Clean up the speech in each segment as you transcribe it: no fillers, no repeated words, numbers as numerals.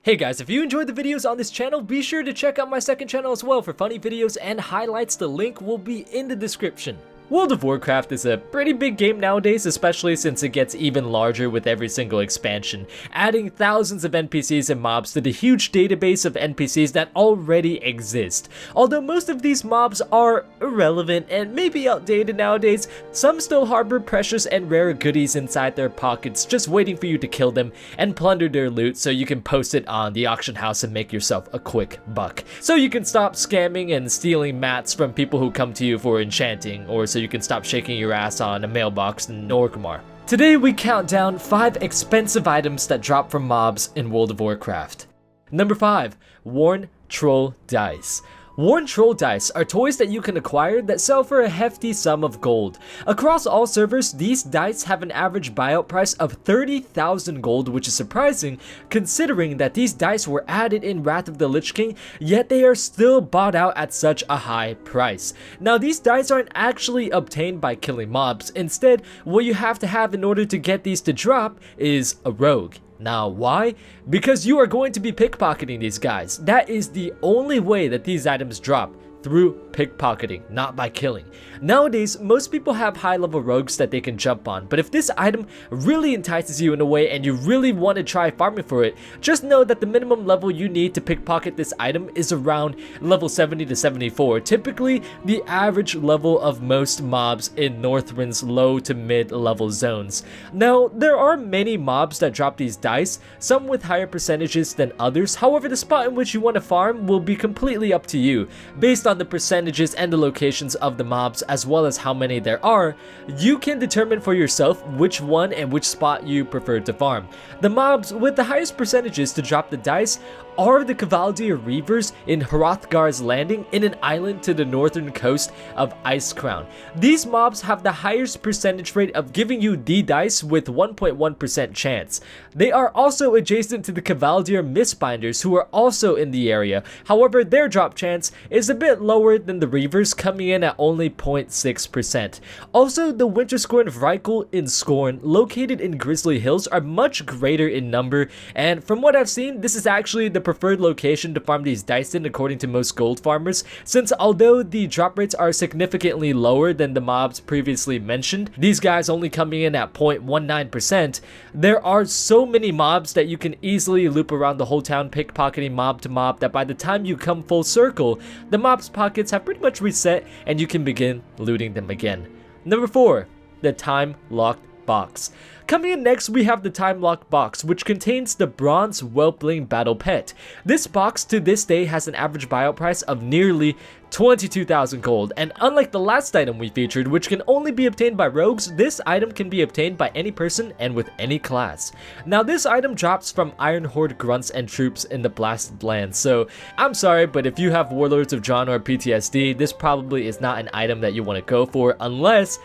Hey guys, if you enjoyed the videos on this channel, be sure to check out my second channel as well for funny videos and highlights. The link will be in the description. World of Warcraft is a pretty big game nowadays, especially since it gets even larger with every single expansion, adding thousands of NPCs and mobs to the huge database of NPCs that already exist. Although most of these mobs are irrelevant and maybe outdated nowadays, some still harbor precious and rare goodies inside their pockets just waiting for you to kill them and plunder their loot so you can post it on the auction house and make yourself a quick buck. So you can stop scamming and stealing mats from people who come to you for enchanting, or so you can stop shaking your ass on a mailbox in Orgrimmar. Today we count down 5 expensive items that drop from mobs in World of Warcraft. Number 5. Worn Troll Dice. Worn Troll Dice are toys that you can acquire that sell for a hefty sum of gold. Across all servers, these dice have an average buyout price of 30,000 gold, which is surprising considering that these dice were added in Wrath of the Lich King, yet they are still bought out at such a high price. Now, these dice aren't actually obtained by killing mobs. Instead, what you have to have in order to get these to drop is a rogue. Now, why? Because you are going to be pickpocketing these guys. That is the only way that these items drop, through pickpocketing, not by killing. Nowadays, most people have high-level rogues that they can jump on, but if this item really entices you in a way and you really want to try farming for it, just know that the minimum level you need to pickpocket this item is around level 70 to 74, typically the average level of most mobs in Northrend's low to mid-level zones. Now, there are many mobs that drop these dice, some with higher percentages than others. However, the spot in which you want to farm will be completely up to you. Based on the percentages and the locations of the mobs, as well as how many there are, you can determine for yourself which one and which spot you prefer to farm. The mobs with the highest percentages to drop the dice are the Cavaldier Reavers in Hrothgar's Landing, in an island to the northern coast of Icecrown. These mobs have the highest percentage rate of giving you the dice with 1.1% chance. They are also adjacent to the Cavaldier Mistbinders, who are also in the area. However, their drop chance is a bit lower than the Reavers, coming in at only 0.6%. Also, the Winterscorn Vrykul in Scorn, located in Grizzly Hills, are much greater in number, and from what I've seen, this is actually the preferred location to farm these dice in according to most gold farmers, since although the drop rates are significantly lower than the mobs previously mentioned, these guys only coming in at 0.19%, there are so many mobs that you can easily loop around the whole town pickpocketing mob to mob that by the time you come full circle, the mob's pockets have pretty much reset and you can begin looting them again. Number 4. The Time Locked Box. Coming in next, we have the Time Lock Box, which contains the Bronze Whelpling Battle Pet. This box to this day has an average buyout price of nearly 22,000 gold, and unlike the last item we featured, which can only be obtained by rogues, this item can be obtained by any person and with any class. Now, this item drops from Iron Horde grunts and troops in the Blasted Lands, so I'm sorry, but if you have Warlords of Draenor or PTSD, this probably is not an item that you want to go for unless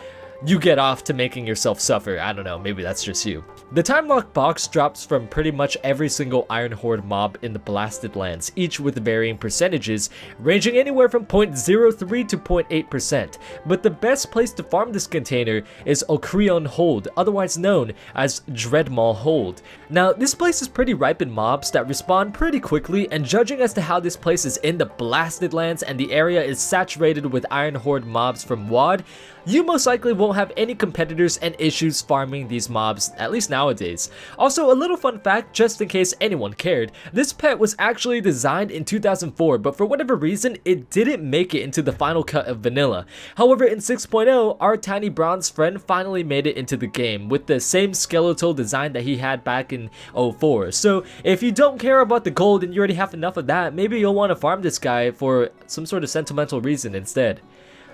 you get off to making yourself suffer. I don't know, maybe that's just you. The Time Lock Box drops from pretty much every single Iron Horde mob in the Blasted Lands, each with varying percentages, ranging anywhere from 0.03 to 0.8%. But the best place to farm this container is Okreon Hold, otherwise known as Dreadmaw Hold. Now, this place is pretty ripe in mobs that respawn pretty quickly, and judging as to how this place is in the Blasted Lands and the area is saturated with Iron Horde mobs from WoD, you most likely won't have any competitors and issues farming these mobs, at least nowadays. Also, a little fun fact, just in case anyone cared, this pet was actually designed in 2004, but for whatever reason, it didn't make it into the final cut of vanilla. However, in 6.0, our tiny bronze friend finally made it into the game, with the same skeletal design that he had back in 04. So, if you don't care about the gold and you already have enough of that, maybe you'll want to farm this guy for some sort of sentimental reason instead.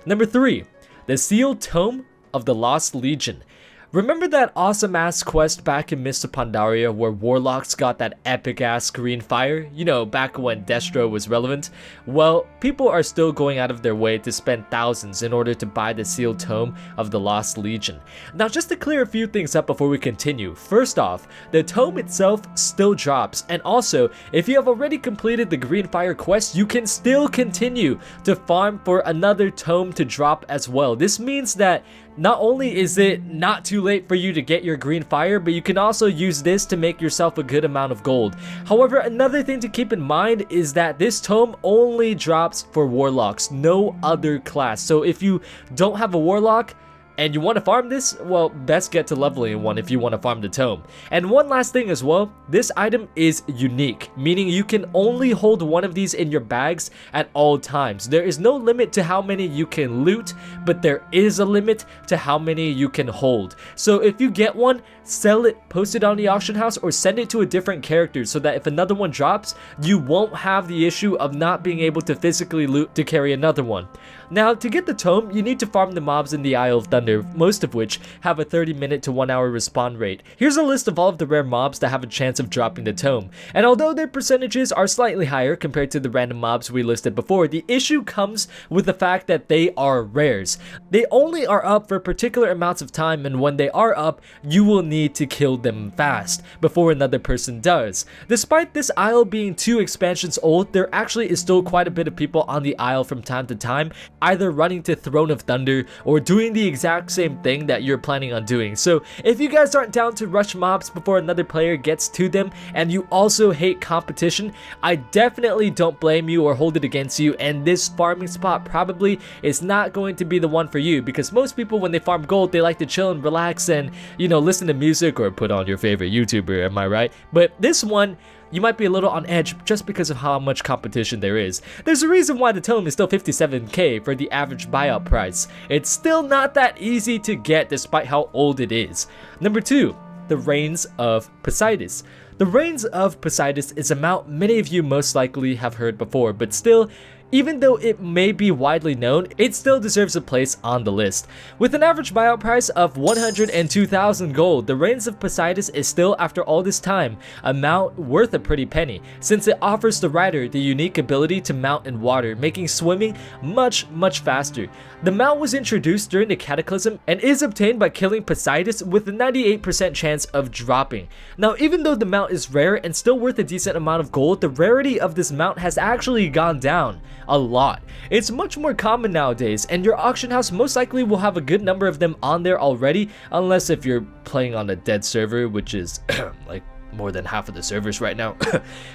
Number 3. The Sealed Tome of the Lost Legion. Remember that awesome ass quest back in Mist of Pandaria where warlocks got that epic ass green fire? You know, back when Destro was relevant? Well, people are still going out of their way to spend thousands in order to buy the Sealed Tome of the Lost Legion. Now, just to clear a few things up before we continue, first off, the tome itself still drops, and also, if you have already completed the green fire quest, you can still continue to farm for another tome to drop as well. This means that not only is it not too late for you to get your green fire, but you can also use this to make yourself a good amount of gold. However, another thing to keep in mind is that this tome only drops for warlocks, no other class. So if you don't have a warlock and you want to farm this, well, best get to leveling one if you want to farm the tome. And one last thing as well, this item is unique, meaning you can only hold one of these in your bags at all times. There is no limit to how many you can loot, but there is a limit to how many you can hold. So if you get one, sell it, post it on the auction house, or send it to a different character so that if another one drops, you won't have the issue of not being able to physically loot to carry another one. Now, to get the tome, you need to farm the mobs in the Isle of Thunder, most of which have a 30-minute to 1-hour respawn rate. Here's a list of all of the rare mobs that have a chance of dropping the tome, and although their percentages are slightly higher compared to the random mobs we listed before, the issue comes with the fact that they are rares. They only are up for particular amounts of time, and when they are up, you will need to kill them fast before another person does. Despite this isle being 2 expansions old, there actually is still quite a bit of people on the isle from time to time, either running to Throne of Thunder or doing the exact same thing that you're planning on doing. So if you guys aren't down to rush mobs before another player gets to them, and you also hate competition, I definitely don't blame you or hold it against you, and this farming spot probably is not going to be the one for you, because most people when they farm gold, they like to chill and relax and, you know, listen to music or put on your favorite YouTuber, am I right? But this one, you might be a little on edge just because of how much competition there is. There's a reason why the tome is still 57k for the average buyout price. It's still not that easy to get despite how old it is. Number 2, the Reins of Poseidus. The Reins of Poseidus is a mount many of you most likely have heard before, but still, even though it may be widely known, it still deserves a place on the list. With an average buyout price of 102,000 gold, the Reins of Poseidus is still, after all this time, a mount worth a pretty penny, since it offers the rider the unique ability to mount in water, making swimming much faster. The mount was introduced during the Cataclysm and is obtained by killing Poseidus with a 98% chance of dropping. Now, even though the mount is rare and still worth a decent amount of gold, the rarity of this mount has actually gone down a lot. It's much more common nowadays, and your auction house most likely will have a good number of them on there already, unless if you're playing on a dead server, which is like more than half of the servers right now.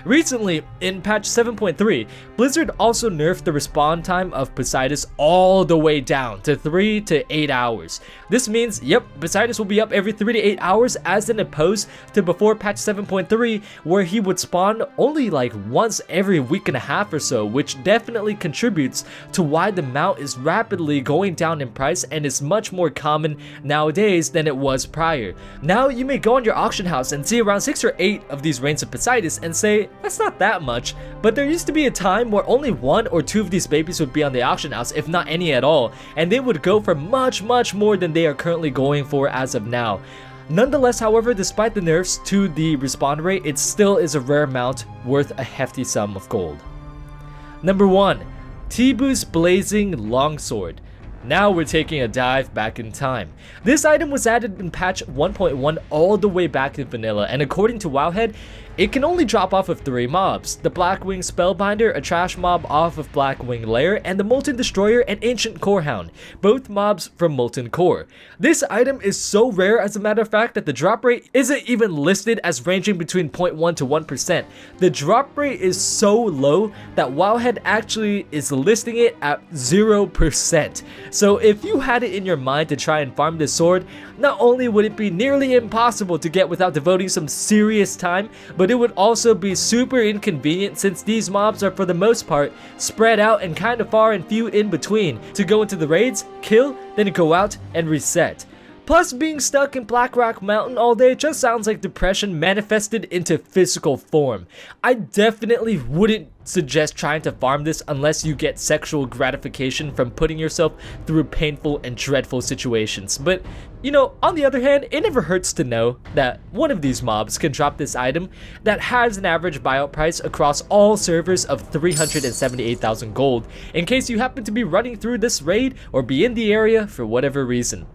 Recently, in patch 7.3, Blizzard also nerfed the respawn time of Poseidus all the way down to 3 to 8 hours. This means, yep, Poseidus will be up every 3 to 8 hours as in opposed to before patch 7.3 where he would spawn only like once every week and a half or so, which definitely contributes to why the mount is rapidly going down in price and is much more common nowadays than it was prior. Now you may go on your auction house and see around 6 or 8 of these Reins of Poseidus and say, that's not that much, but there used to be a time where only 1 or 2 of these babies would be on the auction house, if not any at all, and they would go for much more than they are currently going for as of now. Nonetheless, however, despite the nerfs to the respawn rate, it still is a rare mount worth a hefty sum of gold. Number 1, Teebu's Blazing Longsword. Now we're taking a dive back in time. This item was added in patch 1.1 all the way back in vanilla, and according to Wowhead, it can only drop off of 3 mobs: the Blackwing Spellbinder, a trash mob off of Blackwing Lair, and the Molten Destroyer and Ancient Corehound, both mobs from Molten Core. This item is so rare, as a matter of fact, that the drop rate isn't even listed as ranging between 0.1 to 1%. The drop rate is so low that Wowhead actually is listing it at 0%. So if you had it in your mind to try and farm this sword, not only would it be nearly impossible to get without devoting some serious time, but it would also be super inconvenient since these mobs are for the most part spread out and kind of far and few in between to go into the raids, kill, then go out and reset. Plus, being stuck in Black Rock Mountain all day just sounds like depression manifested into physical form. I definitely wouldn't suggest trying to farm this unless you get sexual gratification from putting yourself through painful and dreadful situations. But, you know, on the other hand, it never hurts to know that one of these mobs can drop this item that has an average buyout price across all servers of 378,000 gold, in case you happen to be running through this raid or be in the area for whatever reason.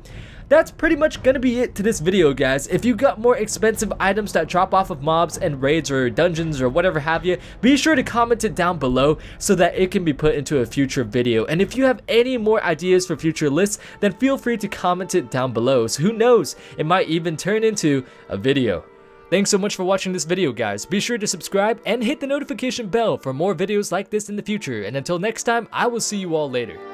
that's pretty much gonna be it to this video, guys. If you got more expensive items that drop off of mobs and raids or dungeons or whatever have you, be sure to comment it down below so that it can be put into a future video. And if you have any more ideas for future lists, then feel free to comment it down below. So who knows, it might even turn into a video. Thanks so much for watching this video, guys. Be sure to subscribe and hit the notification bell for more videos like this in the future. And until next time, I will see you all later.